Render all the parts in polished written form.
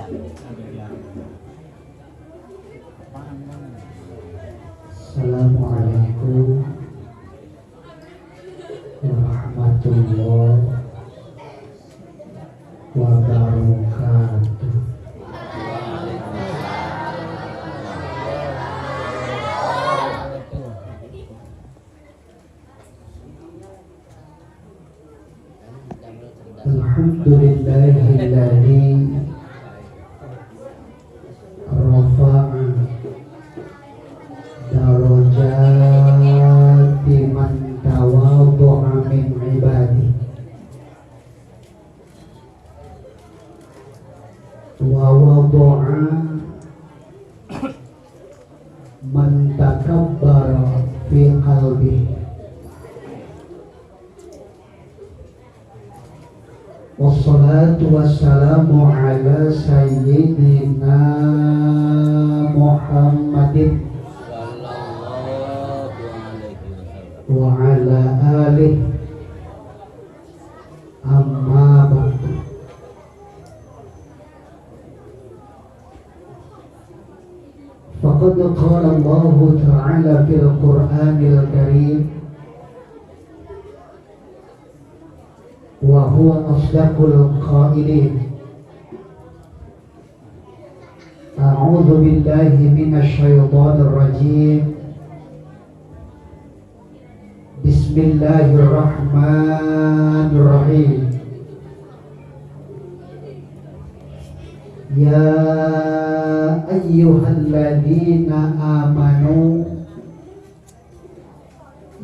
Assalamualaikum warahmatullahi wabarakatuh. Alhamdulillahilladzi rafa'a darajati man tawadhu'a min ibadihi wa wada'a man takabbara fi qalbihi. Wassalatu wassalamu ala sayyidina Muhammadin wa ala alihi amma ba'du. Faqad qala Allah ta'ala fil Qur'anil Karim wa huwa asdaqul qailin. A'udzu billahi minasy syaithanir rajim. Bismillahirrahmanirrahim. Ya ayyuhalladzina amanu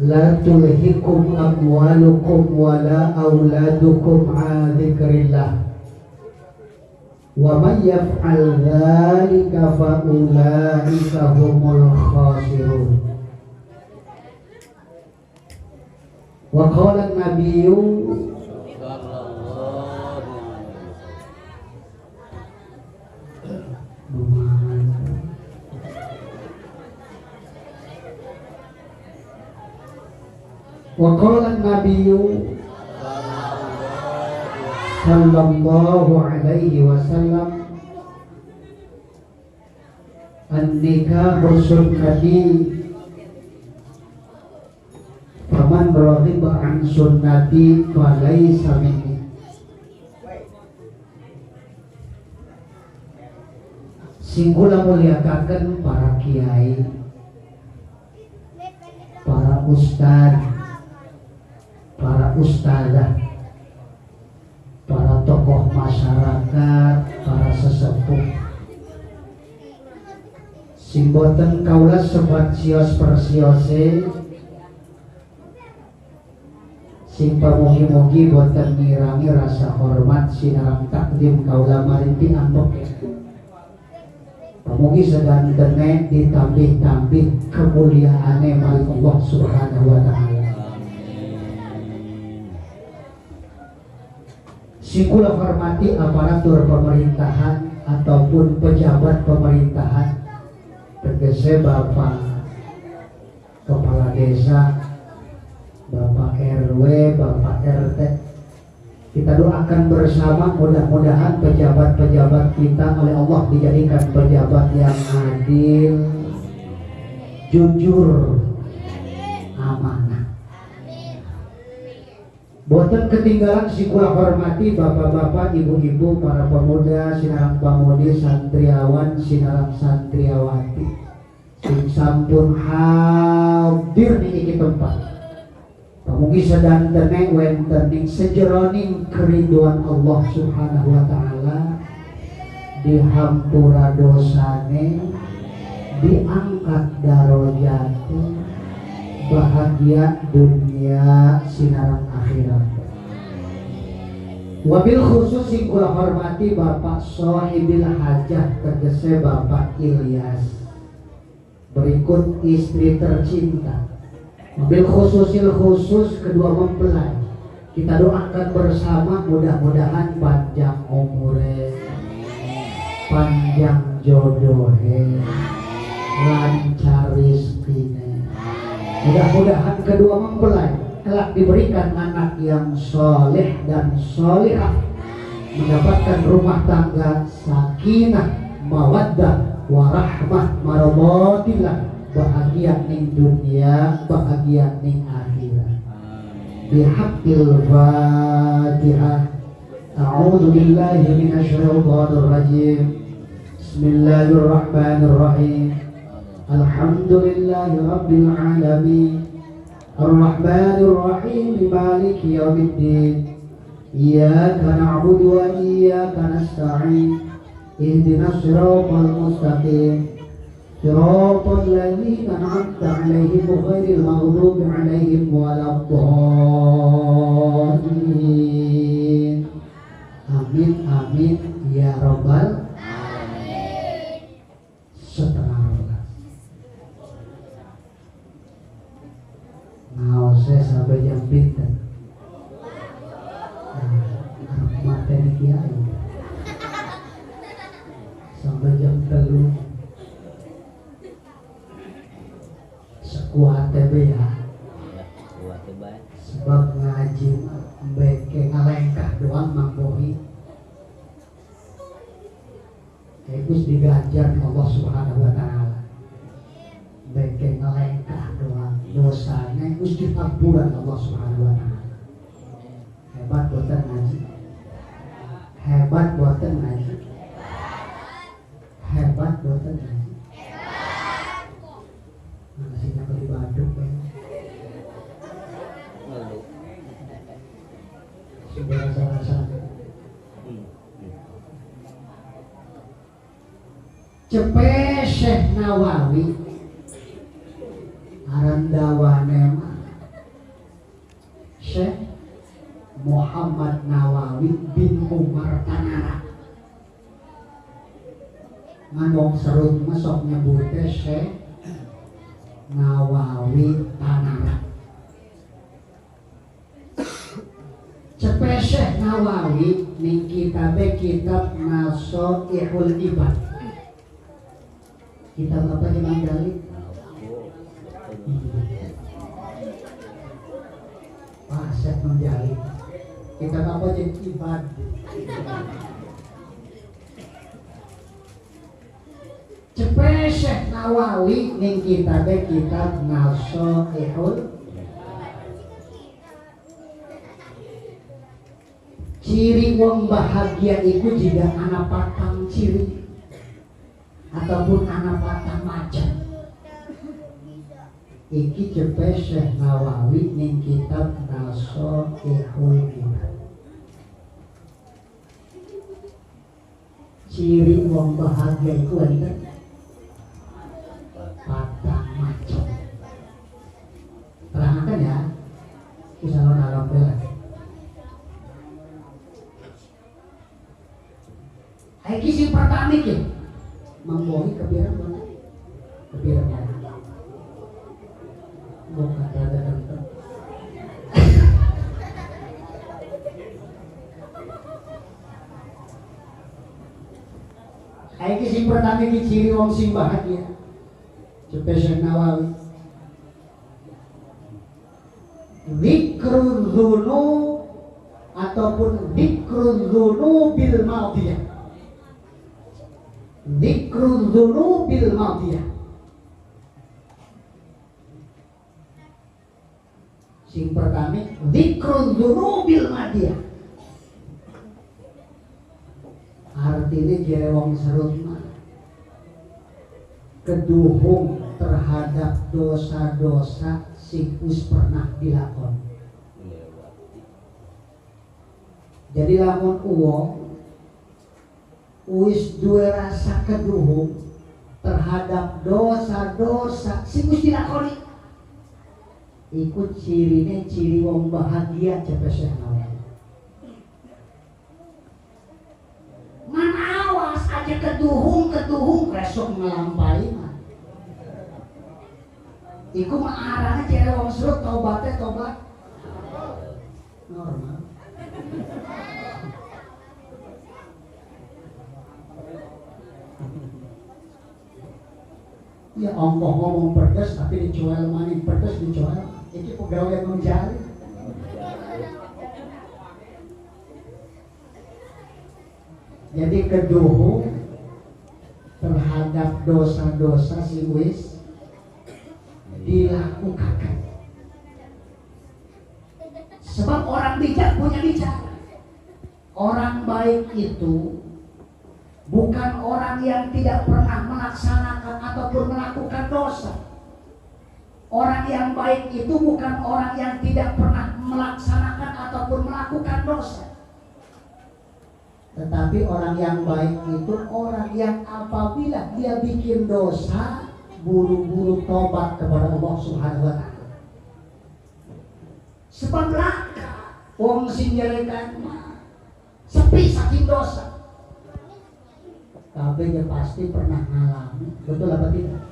la tulhikum amwalukum wala auladukum an dzikrillah wa may yaf'al dzalika fa ulaika humul khasirun. Wa qala an-nabiyyu wa qala an-nabiyyu sallallahu alaihi wasallam an-nikahu sunnati faman raghiba an sunnati falaysa minni. Sing kula mulyakaken para kiai, para ustaz, para ustazah, para tokoh masyarakat, para sesepuh. Sing boten kaula sebat sios persiose, sing pamugi-mugi boten ngirangi rasa hormat sinarang takdim kaula marinti ambek. Pamugi sedang dene ditambih-tambih kemuliaane mari Allah Subhanahu wa taala. Sing kula hormati aparatur pemerintahan ataupun pejabat pemerintahan, tegese Bapak Kepala Desa, Bapak RW, Bapak RT. Kita doakan bersama mudah-mudahan pejabat-pejabat kita oleh Allah dijadikan pejabat yang adil, jujur, amanah. Boten ketinggalan si kula hormati bapak-bapak, ibu-ibu, para pemuda, sinarang pamudi, santriawan, sinarang santriawati, sing sampun hadir di iki tempat. Pamugi sedang dene wenten ing sejeroning keriduan Allah Subhanahu wa taala, dihampura dosane, diangkat darajate, bahagia dunia sinarang akhirat. Wabil khusus sing kula hormati Bapak Sohibil Hajah, tegese Bapak Ilyas, berikut istri tercinta. Wabil khusus kedua mempelai, kita doakan bersama mudah-mudahan panjang umure, panjang jodohe, lancar rizkine. Mudah-mudahan kedua mempelai kelak diberikan anak yang soleh dan solehah, mendapatkan rumah tangga sakinah, mawaddah, warahmah, maradatillah, bahagia ning dunia, bahagia ning akhirat. Bihaqqil Fatihah. A'udzu billahi minasy syaithanir rajim. Bismillahirrahmanirrahim. Alhamdulillahi rabbil alamin. Ar-Rahmanir Rahim. Maliki yaumiddin. Iyyaka na'budu wa iyyaka nasta'in. Ihdinas siratal mustaqim. Siratal ladzina an'amta 'alaihim ghairil maghdubi 'alaihim waladdallin. Amin amin ya rabbal alamin. Setengah rolas. Nah, saya sampai jam pinten. Materi kiai sampai jam 3 sekuat tebe ya. Sebab ngaji beke ngalengkah doang mambohi. Gus digajar Allah Subhanahu wa taala. Beke ngalengkah doang dosanya Gus diampuran Allah Subhanahu wa taala. Hebat boten ngaji. Hebat boten ngaji. Hebat boten ngaji. Nasinya beli baduk ya. Sudah rasa-rasa. Cepe Syekh Nawawi aran dawane mah Syekh Muhammad Nawawi bin Umar Tanara. Ngomong serut masuk nyebutnya Syekh Nawawi Tanara. Cepet Syekh Nawawi ning kitabe kitab Nasoihul Ibad. Kitab apa Imam Ghazali? Pak Syekh Ghazali. Kitab apa jeung Ibad? Cepet Syekh Nawawi ning kitabe kitab Nasoihul. Ciri wong bahagia itu jika anak patang ciri ataupun anak patang macam. Iki cepet Syekh Nawawi ning kitab Nasoihul Ibad. Ciri wong bahagia itu ada patang macam. Terangkan ya, kisah alam belas. Iki sing pertama iki mangbohi kebiran mana? Kebiran mana? Bukan ada tentang. Iki sing pertama iki ciri wong sing bahagia. Cepet Syekh Nawawi. Zikrul dzunub ataupun zikrul dzunubil madiyah. Zikrul dzunubil madiyah. Sing pertama zikrul dzunubil madiyah. Artinya jere wong serut mah keduhung terhadap dosa-dosa sing wis pernah dilakon. Jadi lamun uwong wis duwe rasa keduhung terhadap dosa-dosa sing wis dilakoni, iku cirine ciri wong bahagia cepet Syekh Nawawi. Man awas aja keduhung besok ngelampain mah. Iku mah arahnya cere wong surut tobatnya tobat normal. Ya ongkoh ngomong pedes tapi dijual maning pedes dijual. Iki pegawai menjali. Jadi keduhu terhadap dosa-dosa si wis dilakukan. Sebab orang bijak punya bicara. Orang baik itu bukan orang yang tidak pernah melaksanakan ataupun melakukan dosa. Orang yang baik itu bukan orang yang tidak pernah melaksanakan ataupun melakukan dosa. Tetapi orang yang baik itu orang yang apabila dia bikin dosa, buru-buru tobat kepada Allah Subhanahu wa Ta'ala. Sebab langka wong sing nyerekan sepi saking dosa. Tapi dia pasti pernah ngalami, betul apa tidak?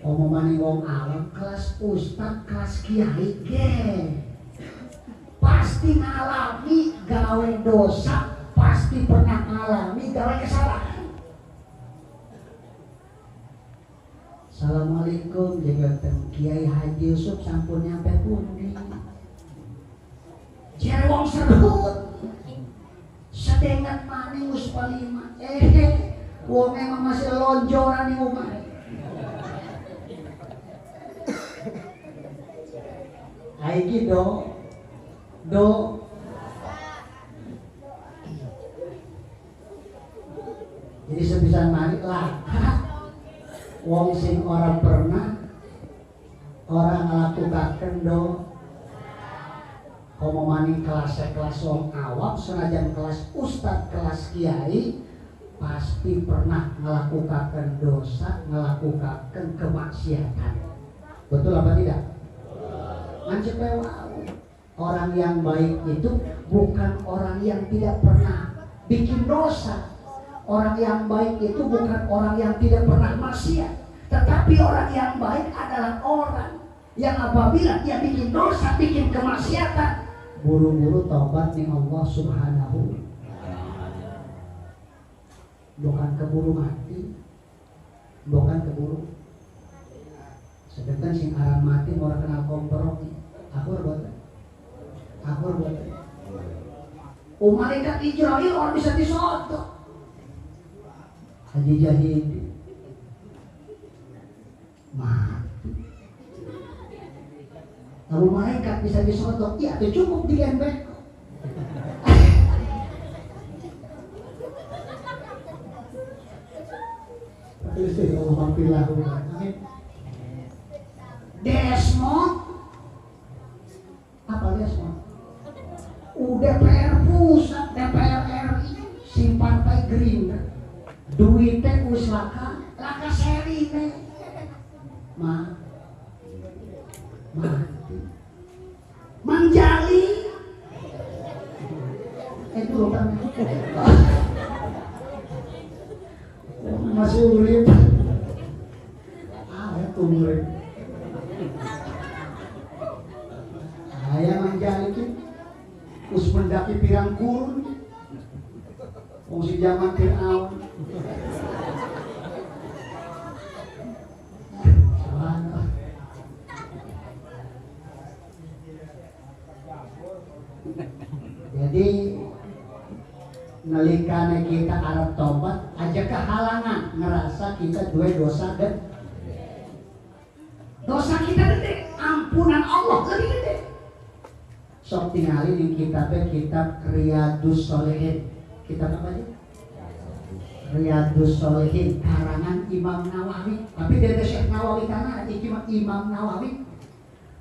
Omongan wong alam, kelas ustad, kelas kiai ge pasti ngalami gawe dosa, pasti pernah ngalami gawe kesalahan. Assalamualaikum, jenggoten Kiai Haji Yusuf sampun nyampe pundi. Jere wong serut sedengat maning us palima. Wong emang masih lonjoran ning omah. Aiki do jadi sebisan mari lah. Wong sing orang pernah orang ngelakukan do komo maning kelas wong awam senajan kelas ustad kelas kiai pasti pernah melakukan dosa, melakukan kemaksiatan. Betul apa tidak? Mancep orang yang baik itu bukan orang yang tidak pernah bikin dosa. Orang yang baik itu bukan orang yang tidak pernah maksiat. Tetapi orang yang baik adalah orang yang apabila dia bikin dosa, bikin kemaksiatan, buru-buru taubat ning Allah Subhanahu. Bukan keburu mati, bukan keburu. Sedangkan sing aran mati orang kenal komprok. Aku buat. Malaikat Israel orang bisa disodok. Haji Jahid mati. Lalu malaikat bisa disodok, ya itu cukup digembek. Desmond apa Desmond? DPR pusat, DPR RI, si partai Gerindra. Duitnya wis laka seri teh. Mati. Manjali. Itu kan. Masih urip. Itu urip. Aya manjali ki us mendaki pirang kurun. Wong si zaman Firaun. Jadi nalikane kita arep tobat aja kehalangan ngerasa kita dua dosa dan dosa kita gede, ampunan Allah lebih gede. Sok tingali ning kitab Riyadus Shalihin. Kitab apa aja? Riyadus Shalihin karangan Imam Nawawi. Tapi dari Syekh Nawawi kana iki Imam Nawawi.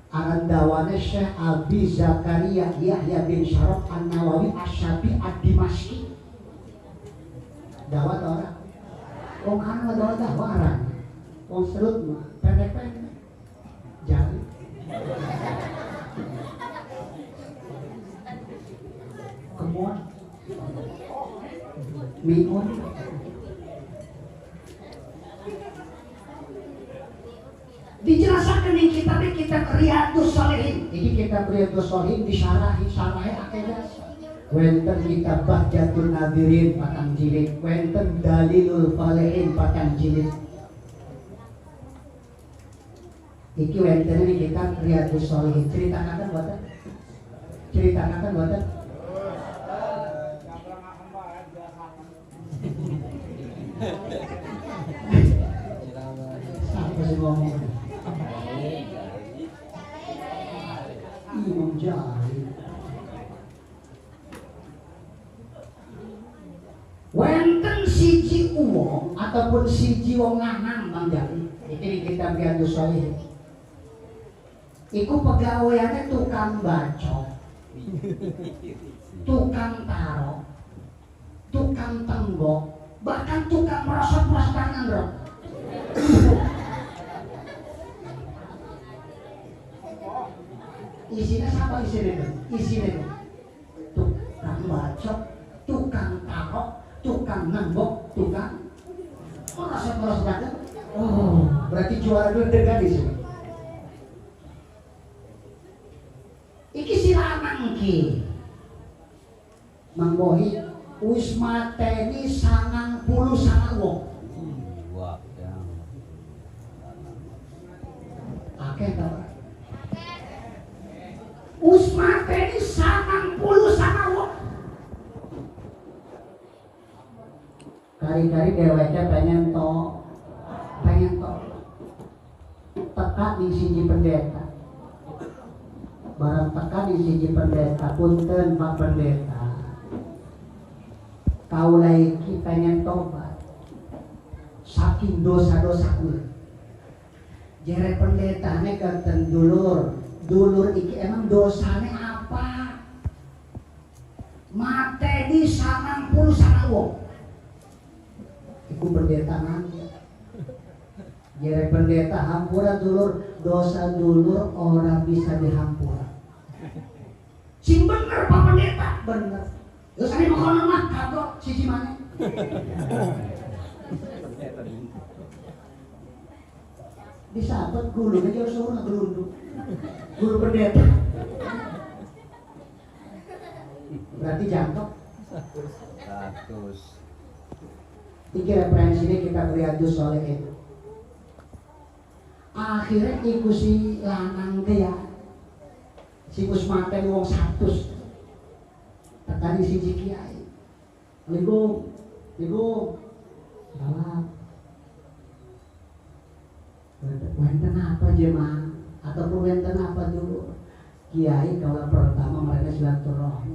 Aran dawane Syekh Abi Zakaria Yahya bin Syaraf An-Nawawi Asy-Syafi'i Ad-Dimashqi. Dawat orang. Wong kana dawat aran. Wong serut mah pendek-pendek. Jadi kemuan miun dijelaskan di kitab Riyadus Shalihin. Jadi kitab Riyadus Shalihin disyarahi akidah. Wenten kitab Bahjatun Nadirin patang jilid, wenten Dalilul Falihin patang jilid. Iki wenten ini kitab Riyadus Shalihin. Ceritakan buatan. ngomong. Imam Jahil. Wenten siji wong ataupun siji wong lanang Bang Jahil. Iki kita Riyadhus Shalihin. Iku pegawaiannya tukang bacok, tukang tarok, tukang tenggok, bahkan tukang merosot-merosot tangan bro. Isinya siapa isinya? Isinya tukang bacok, tukang tarok, tukang nembok, tukang merosot-merosot tangan. Oh, berarti juara dulu dekat di sini. Iki si lanang ki Mang Bohi wis mateni 90 wong. Wah, yang akeh ta. Wis mateni 90 wong. Kari-kari dheweke pengen to teka di siji pendeta. Barang tekan di siji pendeta, punten Pak Pendeta. Kaula iki pengen tobat saking dosa-dosa kula. Jere pendetane keten dulur iki emang dosane apa? Mateni 90 wong. Iku pendeta nanti. Jere pendeta hampura dulur, dosa dulur ora bisa dihampura. Sing bener Pak Pendeta, bener. Terus ini mau kono mah kagok siji maneh. Disabet gulu aja suruh ngelunduk. Gulu pendeta. Berarti jantok 100. Iki referensinya kita Riyadhus Shalihin. Akhirnya iku si lanang dia si Usmaten wong 100 tekani siji kiai. Niku salah wenten apa jemaah ataupun wenten apa dulu kiai kalau pertama mereka silaturahmi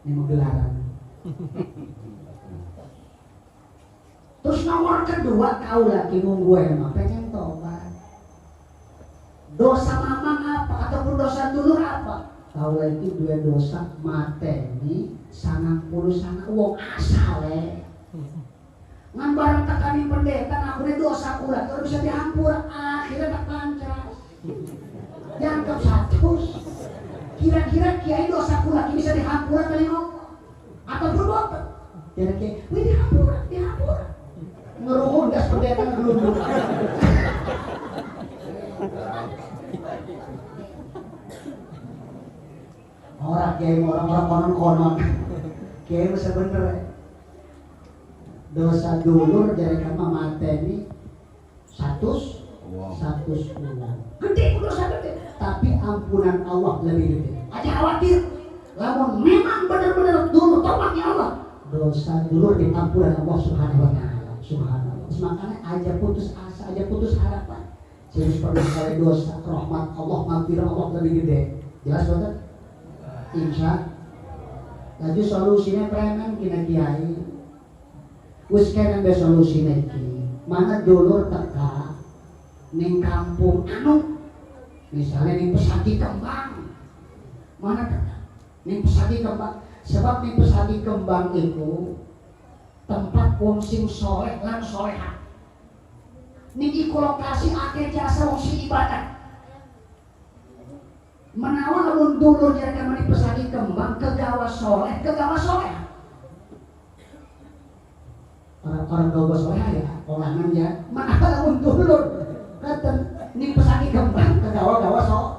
ini gelaran. Terus nomor kedua kau lagi nunggu emang pengen tobat. Dosa mamang apa ataupun dosa dulur apa? Kau lagi dua dosa mateni 90 wong asale. Ngan barang tekani pendeta ngakune dosa kula terus bisa dihampura akhirnya tak pancas. Dianggap 100. Kira-kira kiai dosa kula bisa dihampura kali ngopo? Ataupun boten? Kira-kira, wih dihampura. Ngeruhun gas pendeta ngelunduk. Orang kiai orang konon kiai bisa bener dosa dulur dari kama mateni 100 gede dosa gede tapi ampunan Allah lebih gede. Aja khawatir lamun memang bener-bener dulu tobatnya Allah dosa dulur diampunan Allah subhanahu wa ta'ala. Subhanallah. Makanya aja putus asa, aja putus harapan. Jadi pernah kali dosa, rahmat Allah, maghfirah Allah lebih gede. Jelas betul? Insya. Laju solusinya preman kena kiai. Wis kena be solusine iki. Mana dulur teka ning kampung anu misalnya ning Pesagi Kembang. Mana teka? Ning Pesagi Kembang. Sebab ning Pesagi Kembang itu tempat wong sing soleh lan soleha. Niki lokasi akeh jasa wong sing ibadah. Menawa lamun dulur jaga mani Pesagi Kembang kegawa soleh. Orang gawa soleh ya, olangan ya. Menawa lamun dulur katen ning Pesagi Kembang kegawa soleh.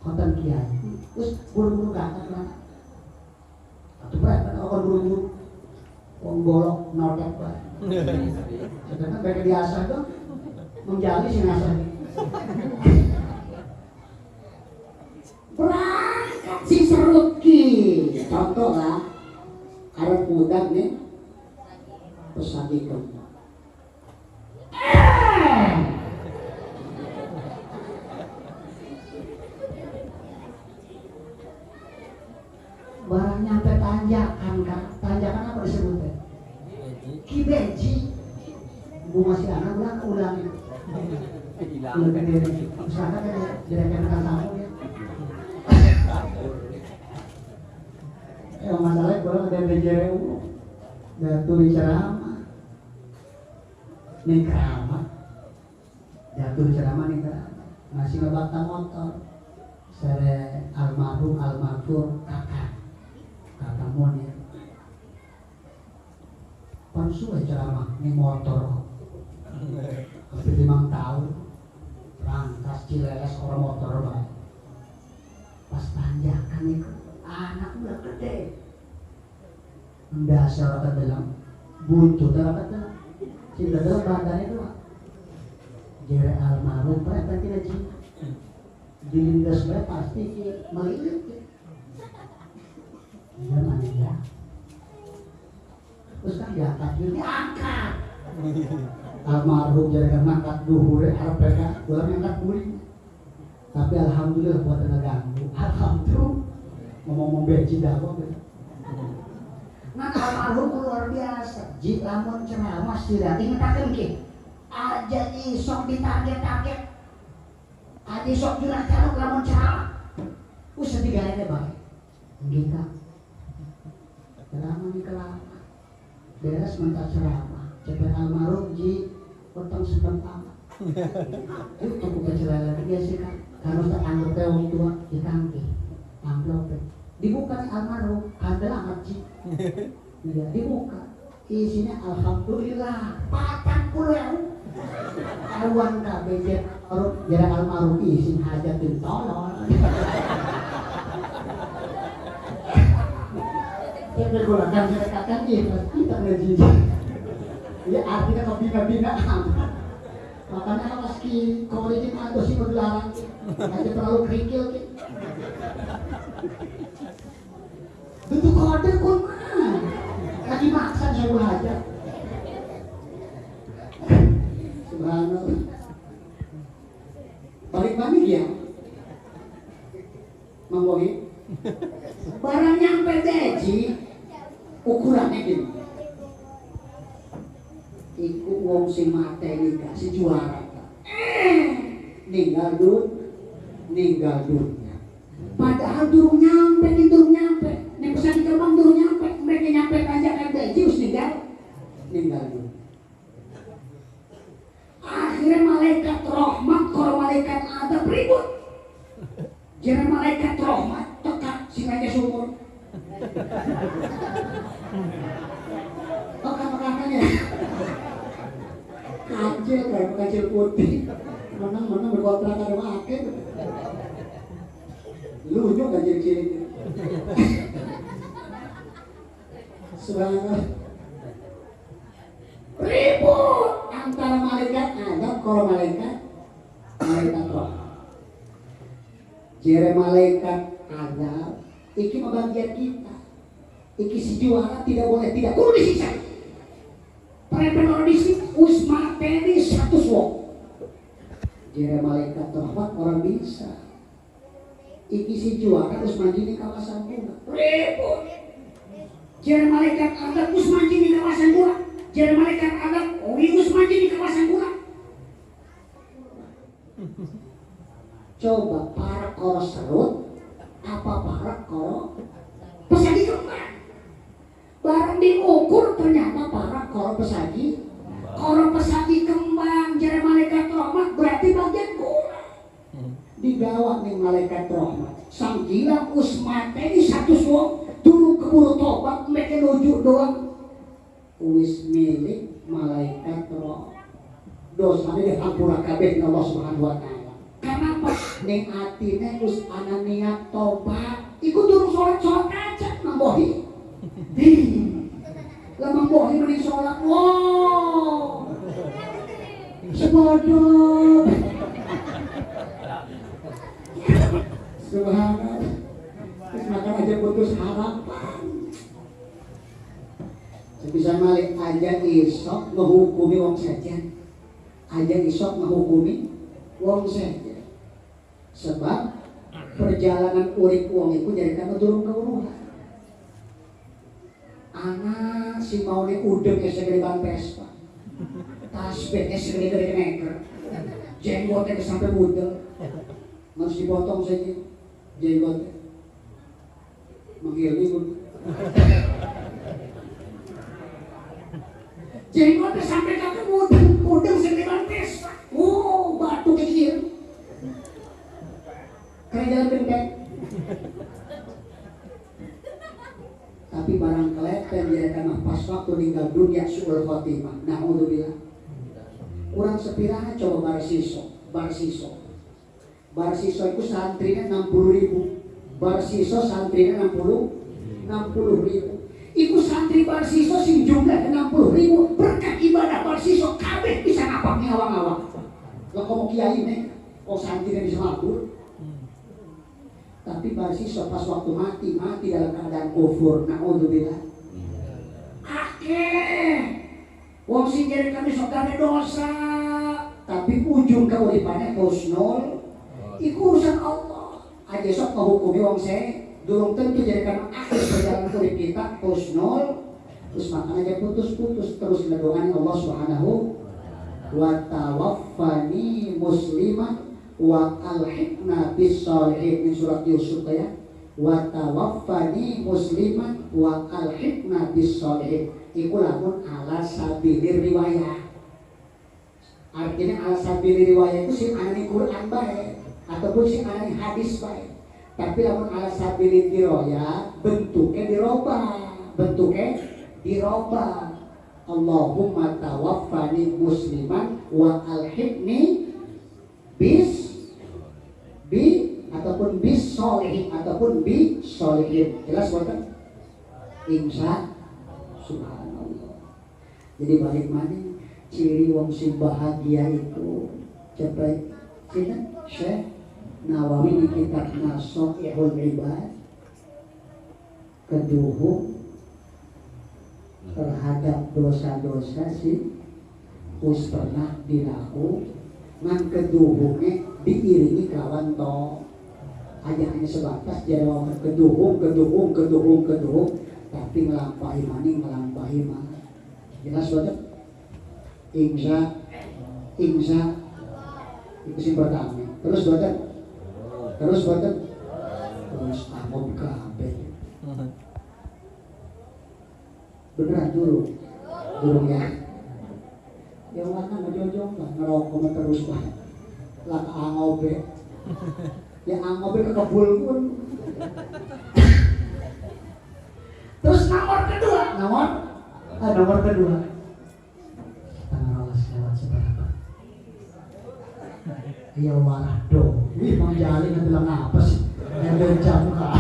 Konten kiai. Terus buru-buru ganteng lah. Atau berapa orang buru-buru wong golok notek bae. Sedangkan mereka biasa tuh menjali si nasar. Berangkat si Seruki. Contoh lah arep mudak nih Pesagi Kembang. barang nyampe tanjakan kan, tanjakan apa disebutnya? Kibeji. Bu masih anak ulang itu. Ulang gede. Usahakan ya, direkan kamu ya. Yang masalahnya kurang ada BJRU. Jatuh di ceramah. Nih keramat. Jatuh di ceramah nih keramat. Masih ngebakta motor. Sere almarhum kakak Munir. Pansu ceramah nih motor. Hampir 5 tahun. Rangkas Cileles orang motor baik. Pas tanjakan itu anak udah gede. Dasar ke dalam buntut ke dalam. Cinta dalam badannya itu. Jere almarhum perhatian tidak cinta. Dilindas baik pasti melilit. Dia manja. Terus kan diangkat, diangkat. Almarhum jadi ngangkat duhur, harap mereka boleh ngangkat guling. Tapi alhamdulillah buat tenaga ganggu. Alhamdulillah ngomong benci dakwah. Nah almarhum luar biasa. Jika lamun ceramah tidak ingetaken ki. Aja isok ditarget-target. Aja isok jurak-jaruk lamun ceramah. Usah digaene bae. Kita ceramah di kelama. Beres mentak ceramah. Cepat almarhum ji potong sebentar. Itu bukan celana dia sih kan. Harus teranggap orang tua ditangki. Amplop. Dibuka nih almarhum, handel amat ji. Dibuka. Isinya alhamdulillah 40.000. Awan KBJ jarak almarhum isin hajat ditolong. Saya bergolakan mereka kita ngaji. Ya artinya kebina-bina amat. Makanya kalau meski koridin atau si berlarang, aja terlalu kerikil. Itu kode pun mah. Lagi maksa saya belajar. Subhanallah. Balik-balik ya. Mang Bohi. Barang nyampe deji, ukurannya gini. Iku wong sing materi kasih juara. Ninggal dunia. Padahal durung nyampe. Nek pesan di Kemang durung nyampe. Mereka nyampe tanjakan deji us ninggal dunia. Akhirnya malaikat rahmat kalau malaikat adab ribut. Jangan malaikat rahmat tekak singanya sumur. Kakak-kakaknya kacil putih menang berkontrakan sama akhir lucu kacil cilik sebenarnya ribut antara malaikat adab kalau malaikat roh. Jere malaikat adab iki membagian kita. Iki si juara tidak boleh tidak kudu disiksa. Prepenor disik usma teni 100 wong. Jere malaikat rahmat orang bisa. Iki si juara usma jini kawasan bunga. Ribut. Jere malaikat adab usma jini kawasan bunga. Jere malaikat adab usma jini kawasan bunga. Coba para koro serut apa para koro pesagi kembang. Barang diukur ternyata para koro pesagi kembang. Jare malaikat rahmat berarti bagian kurang. Digawa nih malaikat rahmat. Sang gila usmate ini 100 wong dulu keburu tobat mereka nuju doang. Wis milik malaikat rahmat. Dosanya dihampura kabeh Allah Subhanahu wa taala. Kenapa? Ning atine Gus ana niat tobat. Iku durung salat aja Mang Bohi. Lah Mang Bohi mending salat. Wow. Sebodoh. Subhanallah. Terus makan aja putus harapan. Sebisa malik aja isok menghukumi wong saja. Aja isok menghukumi wong saja. Sebab perjalanan urip wong itu jadi kan turun ke uruhan. anak si mau nih udeng segede ban Vespa, tasbihnya segede neker, jenggotnya sampai budel, harus dipotong saja jenggotnya, menggili pun, jenggotnya sampai kaki udeng segede ban Vespa, batu kecil, kayak jalan benteng. Tapi barang keleten dia pas waktu tinggal dunia suul khotimah. Na'udzubillah. Kurang sepirana coba barsiso itu santrinya 60.000. Barsiso santrinya 60.000. Iku santri barsiso sing jumlah 60.000 berkat ibadah barsiso kabeh bisa ngapak ngawang-ngawang. Lah komo kiai nih, kok santrinya bisa mabur? Tapi barsiso pas waktu mati dalam keadaan kufur. Na'udzubillah. Wong sing jadi kami sokane dosa, tapi ujung keuripannya husnul. Iku urusan Allah. Aja sok menghukumi wong saya durung tentu jadi kan akhir perjalanan urip kita husnul. Terus makanya dia putus-putus terus ngedoain Allah Subhanahu wa tawaffani musliman wa alhiqna bis sholihin min surat Yusuf ya. Wa tawaffani musliman wa alhiqna bis sholihin. Iku lamun ala sabilir riwayah. Artinya ala sabilir riwayah itu sing anane Quran bae ataupun sing anane hadis bae. Tapi lamun ala sabilir riwayah bentuknya dirobah. Allahumma tawaffani musliman wa alhiqni ataupun bis sholihin ataupun bi sholihin. Jelas bukan? Insya Subhanallah. Jadi balik mana ciri wong sing bahagia itu coba kita Syekh Nawawi di kitab Nasoihul Ibad keduhung terhadap dosa-dosa sih us pernah dilaku ngan keduhungnya diiringi kelawan to aja hanya sebatas jawaban keduhung tapi ngelampahi mana jelas banget insya itu sih pertama terus amom kabeh beneran durung ya yang mana ngejojong lah ngerokok terus banget lah angobe ya angobe kekebul pun. Terus nomor kedua tanggal lewat seberapa ya warah dong ini Bang Jali bilang apa sih yang bencam kak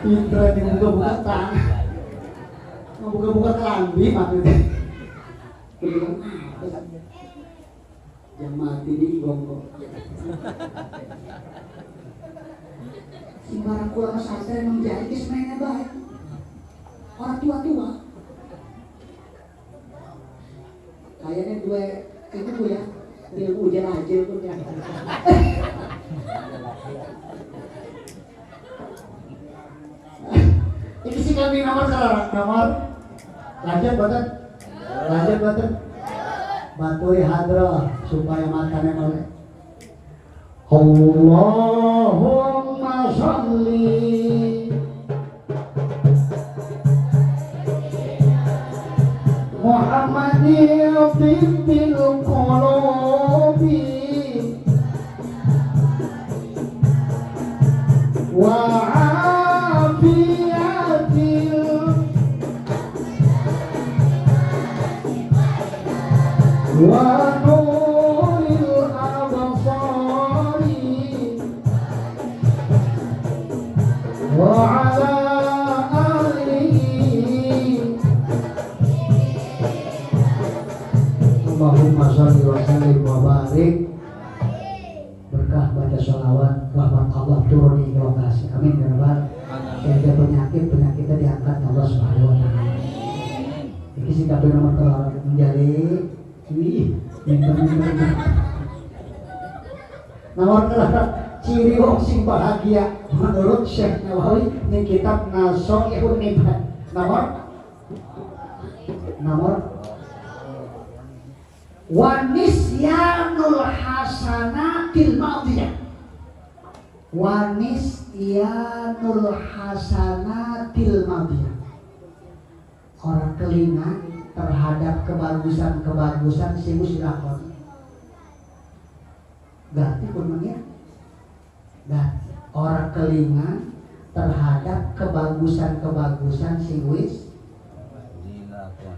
Indra ini buka-buka tangan buka-buka kelambi maksudnya bilang apa sih yang mati di gonggong si barang kurang sastra emang Jali sebenarnya baik orang tua kayaknya gue itu gue ya dia hujan aja pun ya ini sih kami nomor lanjut baturi hadroh supaya makannya boleh Allahumma sholli Muhammadin tibbil qulubi wa afiyatil wa nuril absari wa ala Allahumma sholli wa sallim wa barik berkah baca sholawat rahmat Allah turun di lokasi amin ya rabbal sehingga penyakitnya diangkat Allah Subhanahu wa ta'ala ini sih kabeh nomor kelawat menjadi ini nomor kelawat ciri wong sing bahagia menurut Syekh Nawawi di kitab Nasoihul Ibad nomor Nomor wa nisyanul hasanatil madiyah. Wa nisyanul hasanatil madiyah. Orang kelingan terhadap kebagusan-kebagusan si musyrikun. Ganti kurangnya. Ganti. Orang kelingan terhadap kebagusan-kebagusan si wis.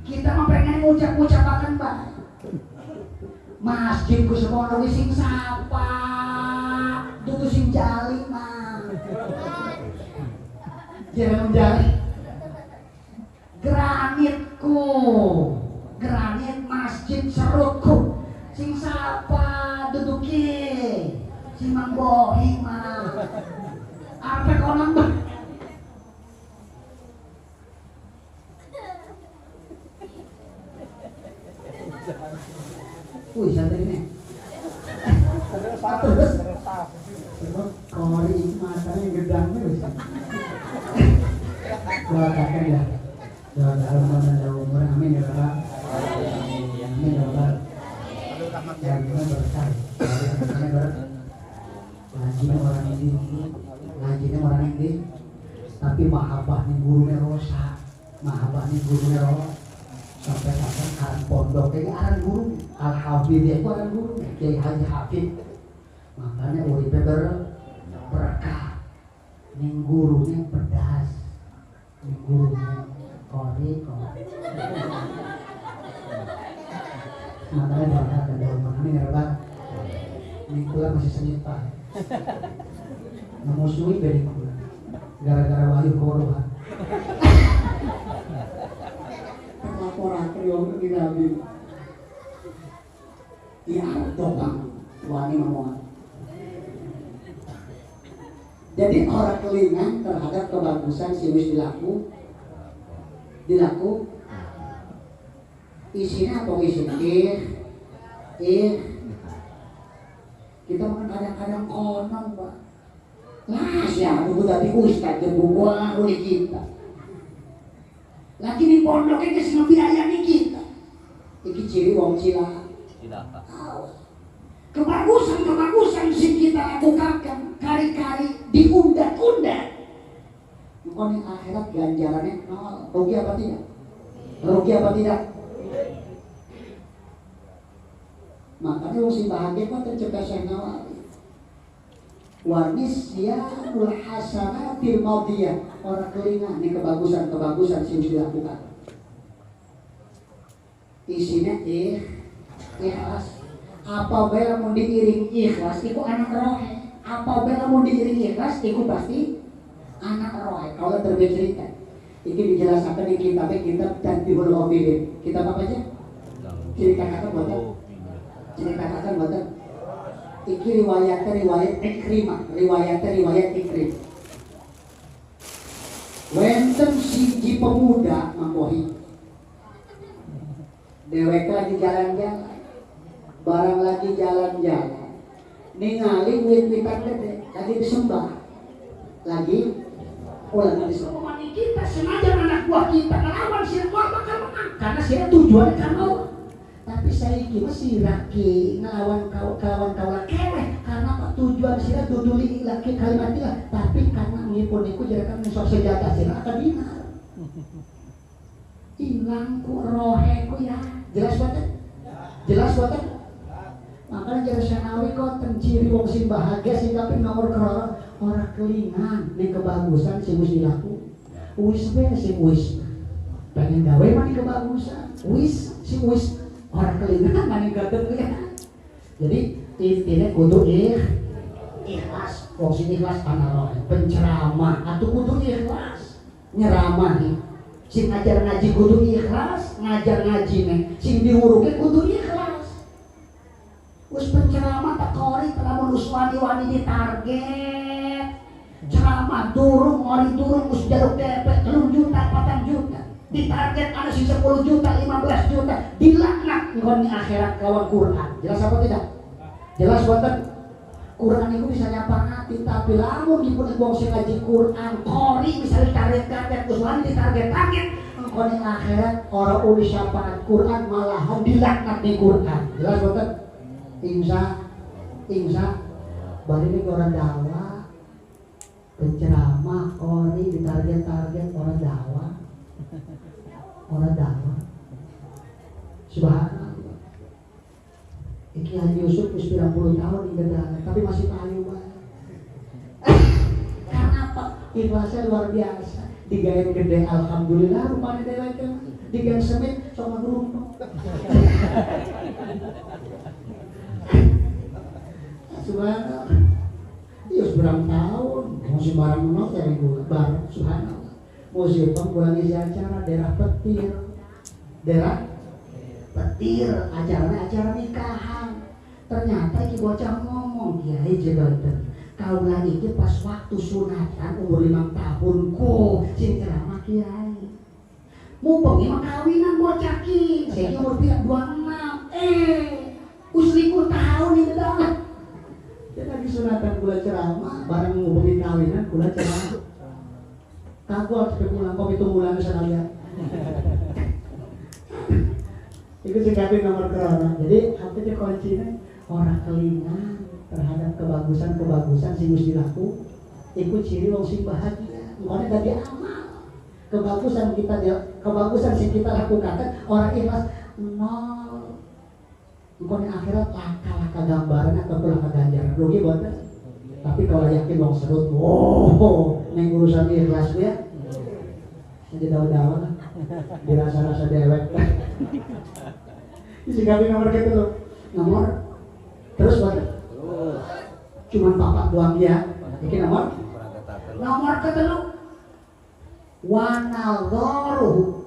Kita mah pengen ngucap-ngucapakan baik. Masjid ku semono wis sing sapa. Dudu sing jali mah. Jangan jali. Granitku. Granit masjid serutku. Sing sapa dudu ki. Si Mang Bohing mah. Apa konon mah. Wih, santri ini. Terus. Kori matanya gedangnya bisa. Doakan ya. Doakan mana umur. Amin ya Pak. Amin ya Pak. Yang ini berkah. Ngajinya orang ini. Ngajinya orang ini. Tapi mahabbahnya gurunya rosak. Mahabbahnya gurunya rosak. Sampai-sampai aran pondok ini aran guru Al-Hafidh itu aran guru Kiai Haji Hafidh. Makanya uripe berkah. Ning gurunya pedas. Ning gurunya kori. Makanya berkah dan daun mengamin ya Pak. Ning kula masih senyit Pak. Memusuhi beri kula. Gara-gara wahyu korohan. Laporan priong di Nabi. Ya, dong, wani memuat. Jadi orang kelingan terhadap kebagusan si wis dilaku. Isinya apa isinya? Kita makan kadang-kadang konon Pak. Lah siapa tuh tadi ustad yang bukuan oleh kita. Lagi di pondok ini sing biayani kita. Iki ciri wong Cilaha. Kebagusan sing kita lakukan kari-kari diundat-undat. Engkau yang akhirat ganjarannya nol. Rugi apa tidak? Rugi apa tidak? Makanya wong sing bahagia kok tercipta Syekh Nawawi. Wa nisyanul hasanatil madiyah. Orang kelingan ini kebagusan-kebagusan sing dilakukan. Isinya ikhlas. Apa bae lamun diiring ikhlas iku anak rohe. Apa bae lamun diiring ikhlas iku pasti anak rohe. Kalau terbit cerita. Iki dijelaskan di kitab Tanbihul Ghafilin. Kitab apa aja? Cerita kata buatan. Iki riwayat Ikrimah. Wenten siji pemuda mampohi. Dewek lagi jalan-jalan. Barang lagi jalan-jalan. Ningali wit-witan gede lagi disembah. Lagi disembah. Kita sengaja anak buah kita ngelawan si Allah bakal menang karena saya tujuannya kan Allah. Tapi saya iki masih laki ngelawan kawan keleh karena pak tujuan saya duduli laki kalimat lah. Tapi karena ngipun iku jadikan musuh senjata saya akan dinar. Hilang ku roheku ya. Jelas banget. Makanya jadi Syanawi kok tenciri wong sing bahagia sing tapi nomor kerara orang kelingan ning kebagusan sing wis dilaku. Wis bae sing wis pengen gawe mah kebagusan. Wis sing wis orang kelingan mani gaten ya. Jadi intinya kudu ikhlas. Wong sing ikhlas ana roh. Penceramah atuh kudu ikhlas. Nyeramah nih. Sing ngajar ngaji kudu ikhlas, ngajar ngaji nih. Sing diuruke kudu ikhlas. Wis penceramah tak kori lamun uswani-wani ditarget. Ceramah durung us jaluk DP 3 juta, 4 juta. Ditarget ada si 10 juta, 15 juta. Dilaknat ngoni akhirat lawan Quran. Jelas apa tidak? Jelas boten. Quran itu bisa nyapa hati, tapi lamun dipun wong sing ngaji Quran, kori bisa ditarget-target, uswani ditarget-target. engkone akhirat orang uli syafaat Quran malahan dilaknat di Quran. Jelas betul? Insya bari ini orang dakwah penceramah ori di target orang dakwah subhanallah. Iki Haji Yusuf 90 tahun di negara tapi masih payu banget. Karena apa? Ikhlasnya luar biasa. Digayain gede alhamdulillah rupanya dewek digayain semit sama gerumpung. Subhanallah. Iya berapa tahun masih barang menol dari gue barang subhanallah. Musik bulan isi acara daerah petir acaranya acara nikahan. Ternyata iki bocah ngomong kiai jedoten kaulah iki pas waktu sunatan umur 5 tahun ku sing ceramah kiai mumpung emang kawinan bocah ki saya umur 26 uslikur tahun ini dah dia lagi sunatan kula ceramah bareng ngomongin kawinan kula ceramah kaku harus pulang kok itu mulai sekalian itu singkatin nomor kerana jadi hampir kuncinya orang kelingan terhadap kebagusan sing wis dilaku iku ciri wong sing bahagia ngene dadi amal kebagusan sing kita lakukan orang ikhlas nol ngene akhirat laka gambaran atau laka ganjaran rugi buat tapi kalau yakin wong serut ning urusan ikhlas ya jadi dawa-dawa dirasa-rasa dewek disingkapi nomor gitu loh nomor terus buat cuman papat doang ya ini nomor ketelu wa nadharuhu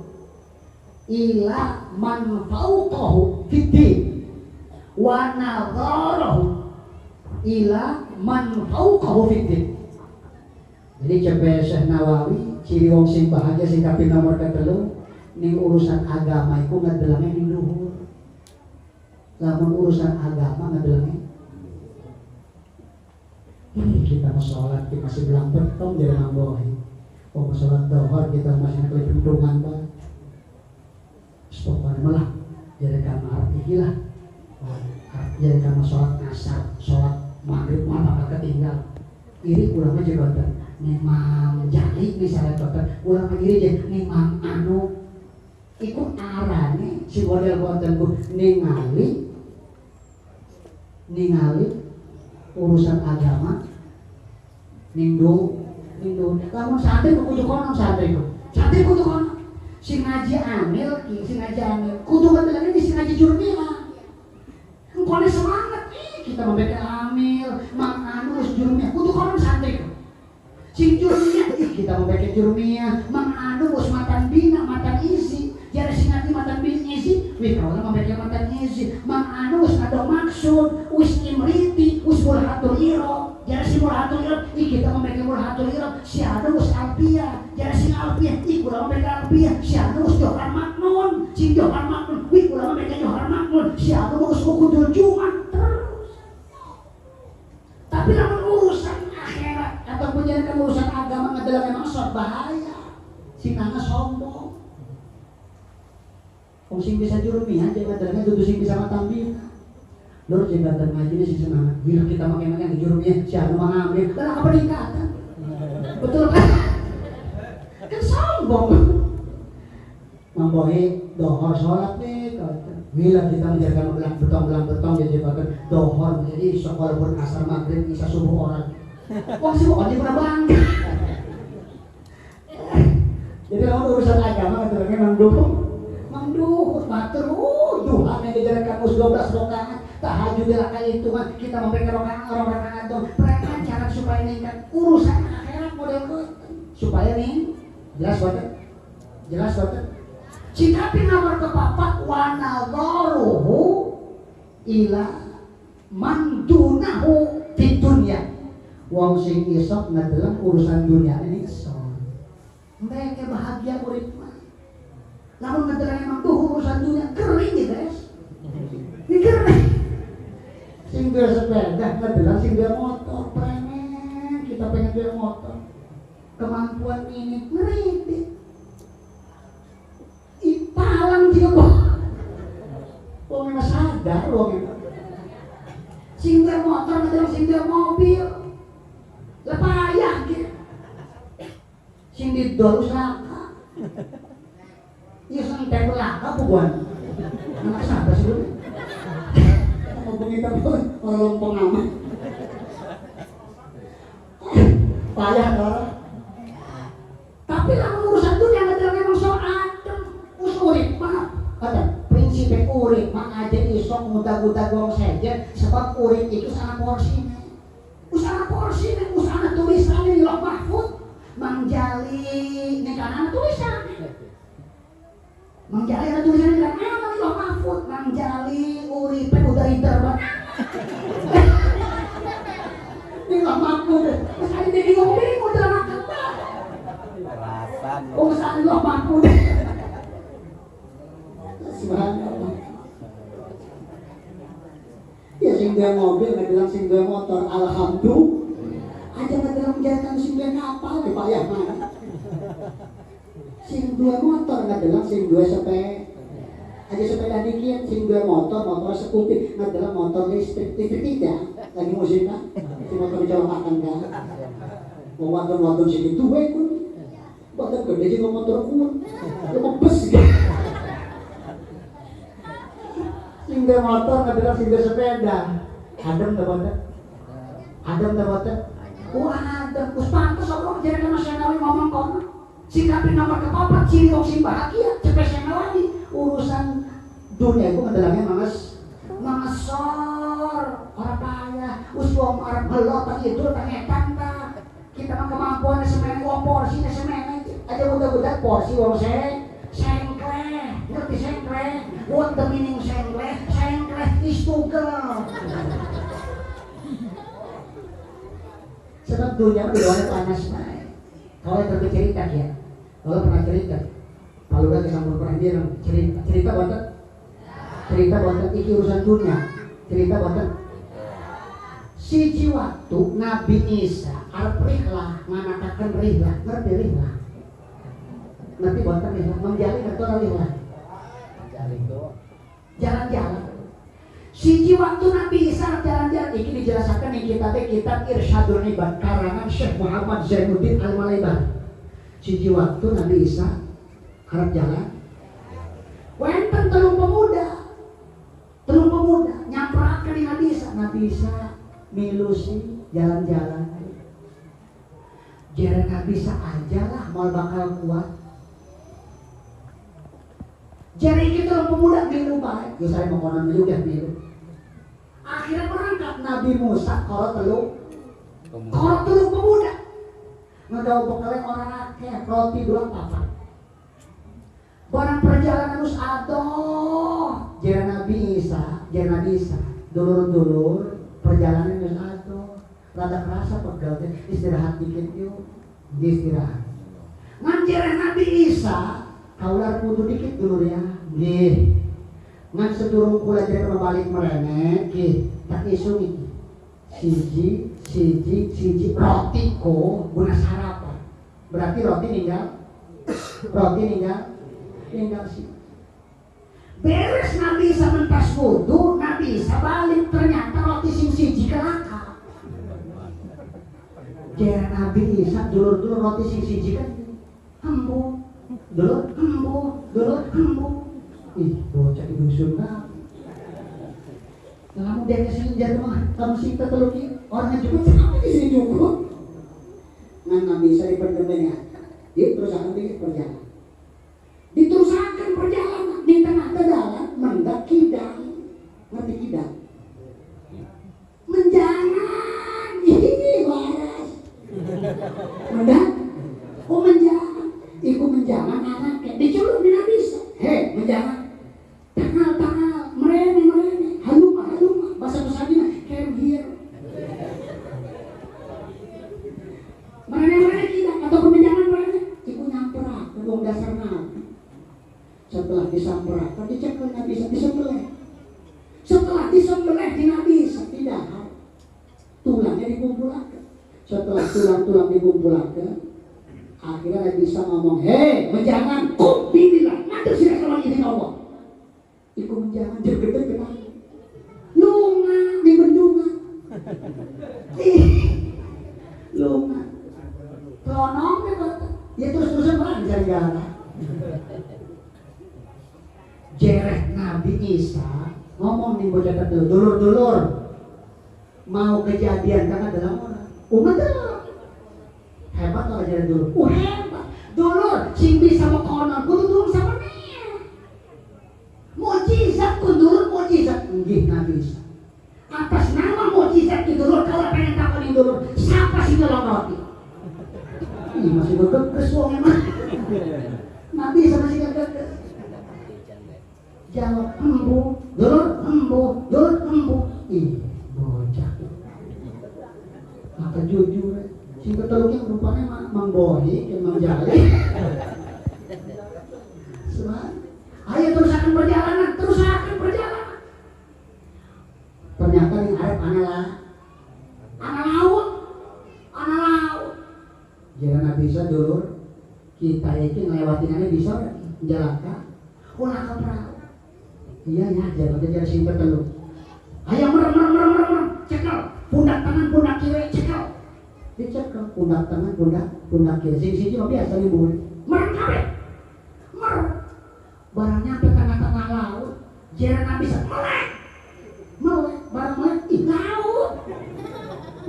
ila man fawqahu fiddin wa nadharuhu ila man fawqahu fiddin. Jadi cepet Syekh Nawawi ciri wong sing bahagia singkapi nomor ketelu ning urusan agama iku ngadelenge ning luhur. Lamun urusan agama ngadelenge kita mau sholat kita masih bilang betong jadi nambahin. Mau sholat dohor kita masih ngeklik pentungan bang. Pokoknya malah jadi karena arti gila. Jadi karena sholat asar, sholat maghrib malah bakal ketinggal. Iri ulama jerotan, memang jahit misalnya dokter. Ulama iri aja, memang anu. Ikut arane si model konten ku ningali urusan agama Nindo kamu santri kudu kono santri kudu kono sing ngaji amil kudu ngedelenge di sing ngaji jurmila engkone semangat kita membaca amil mang anu wis jurmila kudu kono santri sing jurmila kita membaca jurmila mang anu wis matan bina matan isi jare sing ngaji matan bina isi wis kalau membaca matan isi mang anu wis ada maksud wis imriti wis mulhatul iro jare si mulhatul iro kita membaca mulhatul iro si anu wis alpia jare sing alpia kurang membaca alpia si anu wis johar maknun sing johar maknun kurang membaca johar maknun si anu wis kudul jumat terus tapi lamun urusan akhirat atau menjadikan urusan agama adalah memang suatu bahaya sing ana sombong wong sing bisa jurumiyah jabatan dudu sing bisa matambina lur jabatan ngaji ini sing semangat bila kita makin-makin ke jurumiyah si anu mengambil dan apa peningkatan betul kan kan sombong mambohe dohor sholat nih bila kita menjaga belang-betong jadi jabatan dohor jadi walaupun asar maghrib bisa subuh orang wong sih wong pernah bangga jadi kalau urusan agama katanya mendukung matur Tuhan yang dijalankan 12 rakaat tahajud rakaat itu kan kita memberikan rakaat dong perangkat cara supaya meningkat urusan akhirat model supaya nih jelas banget sikapi nomor kepapat wa nadharuhu ila man dunahu di dunia wong sing isok ngadalah urusan dunia ini kesel mereka bahagia urip namun ngedelan emang tuh urusan dunia kering ya guys ini kering sing dia sepeda ngedelan sing dia motor pengen kita pengen dia motor kemampuan ini ngeritik wong. Sing duwe motor ngedelok sing duwe mobil. Lah payah gitu. Sing didol usaha. Iya sang tempo laka bukan. Anak siapa sih lu? Ngomong kita orang lompong amat. Payah orang. Tapi lamun urusan dunia ngedelok memang so adem. Urip mah ada prinsip urip mah aja isok mudah-mudah gong saja sebab urip itu sangat porsi. Usaha porsi, usaha tulisannya di Lauh Mahfuz. Mang Jali, ini kan tulisan. Mang Jali ada tulisan di Lauh Mahfuz. Mang Jali urip udah interbat. Ini Lauh Mahfuz. Terus ada di bingung udah makan tak. Usaha di Lauh Mahfuz. Subhanallah. Ya sing duwe mobil ngedelang sing duwe motor alhamdulillah. Aja ngedelang jangan sing duwe kapal ya payah mana. Sing duwe motor ngedelang sing duwe sepeda. Aja sepeda dikit sing duwe motor skuter ngedelang motor listrik tidak. Lagi musiknya sing motor jalanan kan. Mau motor sing duwe pun. Motor gede sing motor kuat. Lu bes gitu. Sing duwe motor ngedelang sing duwe sepeda. Adem tak boten? Adem tak boten? Adem. Us pantes Allah jadi kena senawi ngomong kono. Sikapin nomor kepapat ciri wong sing bahagia cepet lagi. Urusan dunia itu ngedelangnya mangesor. Orang payah. Us wong arep melot itu tangetan ta. Kita mah kemampuan semene wong porsinya semene. Aja budak-budak porsi wong sengkle. Ngerti sengkle? What the meaning sengkle? Sengkle is tugel. Sebab dunia berdoanya panas naik. Kalau yang bercerita ya, kalau pernah cerita, kalau udah kesampur pernah dia cerita bontot iki urusan dunia, cerita bontot. Siji waktu Nabi Isa arep rihlah, nganakaken rihlah, ngerti rihlah? Ngerti bontot rihlah, menjali ngerti rihlah. Jalan-jalan. Siji waktu Nabi Isa jalan-jalan ini dijelaskan di kitab Irsyadul Ibad karangan Syekh Muhammad Zainuddin Al-Malaiban. Siji waktu Nabi Isa arep jalan. Wenten telung pemuda nyaprakeun di Nabi Isa. Nabi Isa milusi jalan-jalan. Jere Nabi Isa aja lah mal bakal kuat. Jere iki telung pemuda milu bae. Geus saya mokonan milu ya milu. Akhirnya berangkat Nabi Musa kalau telung pemuda ngedau bekale orang akeh roti 2 papat barang perjalanan us adoh jere Nabi Isa dulur-dulur perjalanan us adoh rada kerasa pegel istirahat dikit yuk istirahat ngan jere Nabi Isa kaular kudu dikit dulu ya nggih ngan sedurung kula jere balik merene nggih tak isu iki siji roti ko guna sarapan berarti roti ninggal sih beres Nabi Isa mentas wudu Nabi Isa balik ternyata roti sing siji kelaka jere Nabi Isa dulur-dulur roti sing siji kan hembu dulur ih bocah di dusun kan kamu dia kesini jadi mah kamu sih teteluki orangnya cukup sampai di sini cukup ngan Nabi Isa diperdemennya diterusakan perjalanan di tengah jalan mendak kidang ngerti kidang menjangan waras mendak menjangan iku menjangan anaknya diculuk di Nabi Isa menjangan tangal merene haluma bahasa Nusantara came here merene kita atau menjangan merene iku nyamperak wong dasar nabi setelah disamperakan dicekal Nabi Isa disembelih setelah disembelih di Nabi Isa tidak tulangnya dikumpulkan setelah tulang-tulang dikumpulkan akhirnya Nabi Isa ngomong menjangan binilah nanti sila sama izin Allah iku menjangan jergedeg kenal mancanegara. Jereh Nabi Isa ngomong nih bocah kecil, dulur-dulur mau kejadian karena dalam orang umat dulur hebat atau ajaran dulur? Hebat dulur sing bisa mekonon kudu dulur sama nih mujizat kun dulur mujizat nggih Nabi Isa atas nama mujizat di dulur kalau pengen takonin dulur siapa sih nolong roti? Ih masih geges wong emang Nabi Isa masih geges jawab embu, dulur embu, dulur embu. Ih, bocah. Maka jujur, si keteluknya rupanya Mang Bohi, Mang Jali. Ayo teruskan perjalanan, teruskan perjalanan. Ternyata yang arep anak laut. Jadi Nabi bisa dulur, kita itu ngelewatinannya bisa jalankan. Ulah ke perahu. Iya ya, jalan sing telu. Ayo merem, cekel. Pundak tangan, pundak kiri, cekel. Dicekel, pundak tangan, pundak kiri. Sing mah biasa nih Bu. Merem kabeh. Merem. Barang nyampe tengah-tengah laut, jalan bisa melek. Barang melek, ih laut.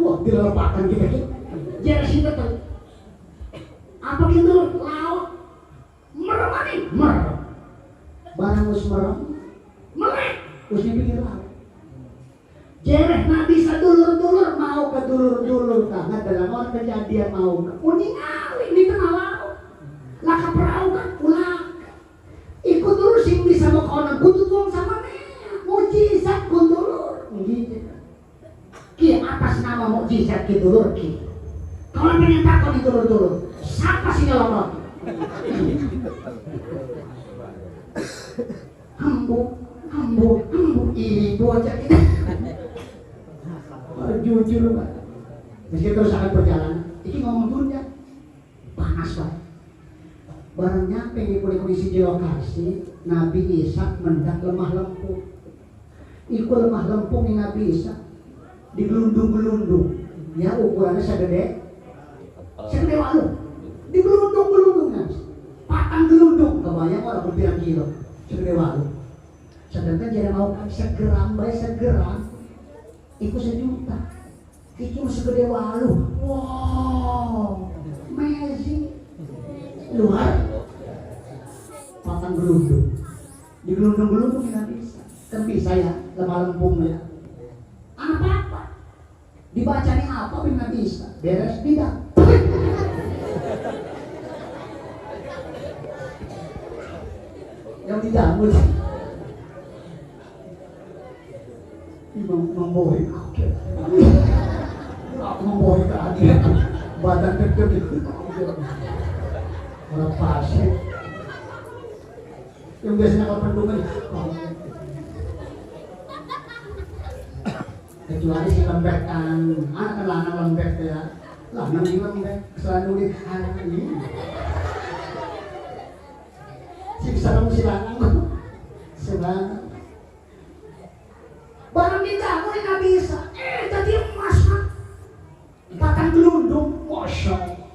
Wah, dilepakan kita. Jalan sing telu. Apa gitu laut? Merem nih, merem. Barang wis merem. Melek, terus dipikir laut. Jereh Nabi sadulur-dulur mau ke dulur-dulur karena dalam orang kejadian mau ke uningali di tengah laut. Lah ke perahu kan pulang. Ikut dulur sing bisa mekonon kudu tuang sama nih. Mujizat kun dulur. Gitu. Ki atas nama mujizat ki dulur ki. Kalau pengen takut di dulur-dulur, siapa sih nolong roti? Ambu, ibu aja kita. Jujur Pak. Meski terus akan berjalan, ini ngomong dunia panas Pak. Barang nyampe di kondisi di lokasi, Nabi Isa mendak lemah lempung. Iku lemah lempung ni Nabi Isa digelundung-gelundung. Ya ukurannya segede walu. Digelundung-gelundung Nabi. Patang gelundung, kebanyakan orang berpirang kilo. Segede walu. Sedangkan jangan mau segeram itu 1 juta itu segede walu. Wow amazing luar patang gelundung digelundung-gelundung tidak bisa kan bisa ya lemah lempung ya anak apa dibacanya apa tidak bisa beres tidak yang tidak mulai membohong aku membohong keadilan badan deg-deg itu melepasnya yang biasanya kalau pendungan kecuali si lembek kan anak lanang lembek ya lanang ini lembek selalu di ini si bisa kamu si lanang selanang barang dijago ini gak bisa jadi emas patang gelundung Masya Allah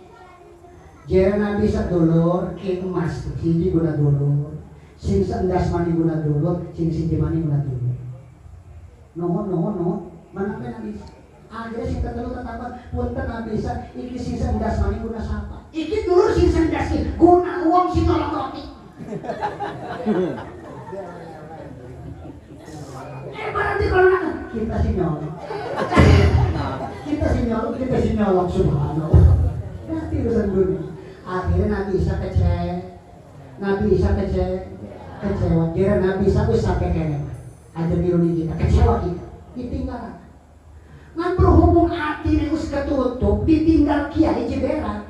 jadi gak bisa dulur ke emas sini guna dulur sing seendas mani guna dulur sing sini mani guna dulur no mana gak bisa akhirnya sing ketelu tetapan punten gak bisa iki sing seendas mani guna siapa iki dulur sing seendas guna uang sing tolong roti berarti kalau nak kita si nyolong subhanallah nanti urusan dunia akhirnya Nabi Isa kecewa kira Nabi Isa wis sampai kene aja biruni kita kecewa kita ditinggal ngan berhubung hati ini wis ketutup ditinggal kiai jeberan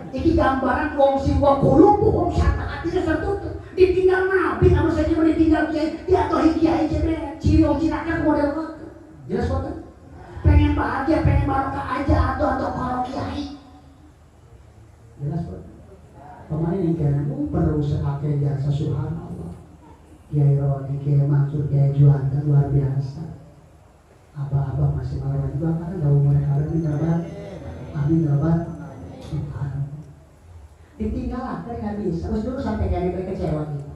iki gambaran wong sing wa kulumbu wong sata hati tertutup ditinggal Nabi kamu saja mau ditinggal kiai diatohi kiai jeberan cium cinakan model waktu jelas kok pengen bahagia pengen barokah aja atau kalau kiai jelas kok pemain yang kira perlu sekake jasa subhanallah Kiai Roni, Kiai Mansur, Kiai Juanda luar biasa apa-apa masih melawan juga karena gak umurnya kalian ini berapa amin berapa subhanallah ditinggal apa nggak bisa. Terus dulu sampai kayak mereka kecewa gitu.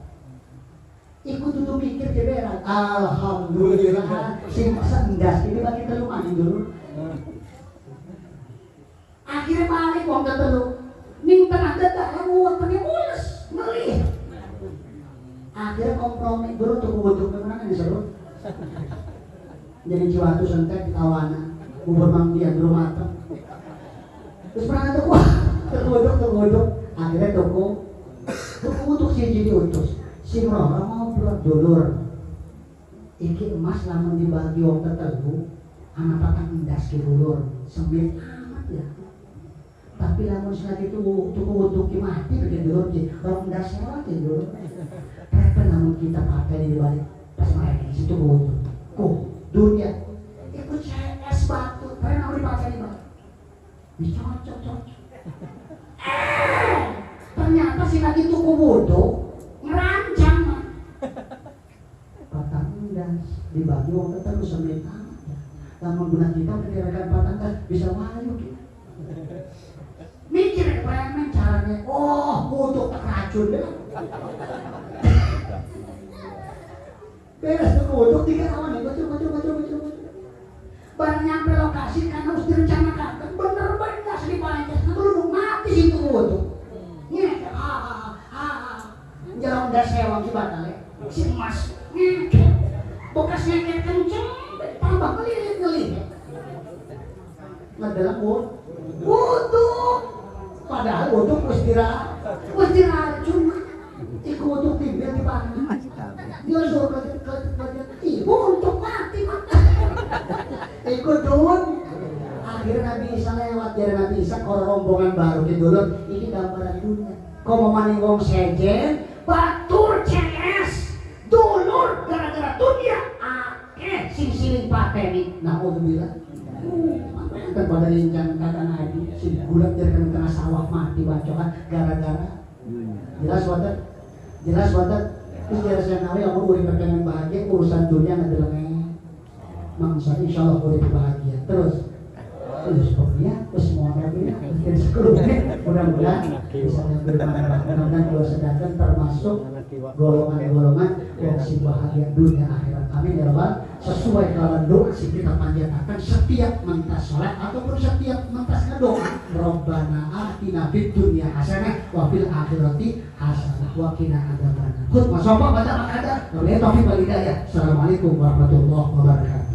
Ikut tuh mikir keberan. Alhamdulillah, sing sendas ini bagi telu mandi dulu. Akhirnya balik uang ketelu. Ning tenaga tak buat pakai mulus, melih. Akhirnya kompromi dulu tuh untuk kemana disuruh. Jadi jiwa tuh sentek di tawanan, bubur mangdian dulu matang. Terus pernah tuh wah, tergodok. Akhirnya toko untuk si jadi utus. Si Rora mau buat dulur. Iki emas lamun dibagi wong tetelu, anak patang endas ke dulur, sembit amat ya. Tapi lamun sekali itu tuku untuk mati bikin dulur di rong endas sewa ke dulur. Kenapa namun kita pakai di balik pas mereka di situ untuk, dunia itu CS batu, karena namun dipakai di balik, dicocok. Ternyata si lagi tuku bodoh ngerancang mah. Patang endas dibagi wong ketelu sembit amat ya. Namun guna kita mengkirakan patang endas bisa malu kita. Mikir kepengen caranya, untuk racun deh. Beres tuh untuk tiga tahun nih, betul. Barang nyampe lokasi karena harus direncanakan, bener-bener nggak sedih panjang, belum mati sih tuh untuk. Nih, jalan udah sewa gimana le? Si emas, bekas ngeket kenceng, tambah ngelilit. Ngedalam untuk. Padahal untuk istirahat cuma ikut untuk timbel di mana dia suruh ibu untuk mati ikut dun akhirnya Nabi Isa lewat jadi Nabi Isa kalau rombongan baru di dulu ini gambaran dunia kau mau maning wong sejen batur CS dulur gara-gara dunia sing pateni naudzubillah kan pada lincang kata Nabi si gulat dari tengah sawah mati bacokan gara-gara jelas wadah terus jelas yang nawi aku urip pengen bahagia urusan dunia nggak dalamnya mangsa insyaallah urip bahagia terus pokoknya terus semua kami dan sekelumnya mudah-mudahan bisa bermanfaat mudah-mudahan kalau sedangkan termasuk golongan-golongan yang si bahagia dunia akhirat amin ya rabbal sesuai kalau doa sih kita panjatkan setiap mentas sholat ataupun setiap mentas doa Rabbana atina fid dunya hasanah wa fil akhirati hasanah wa qina adzabannar. Khutbah sopo baca makada. Wabillahi taufiq wal hidayah. Assalamualaikum warahmatullahi wabarakatuh.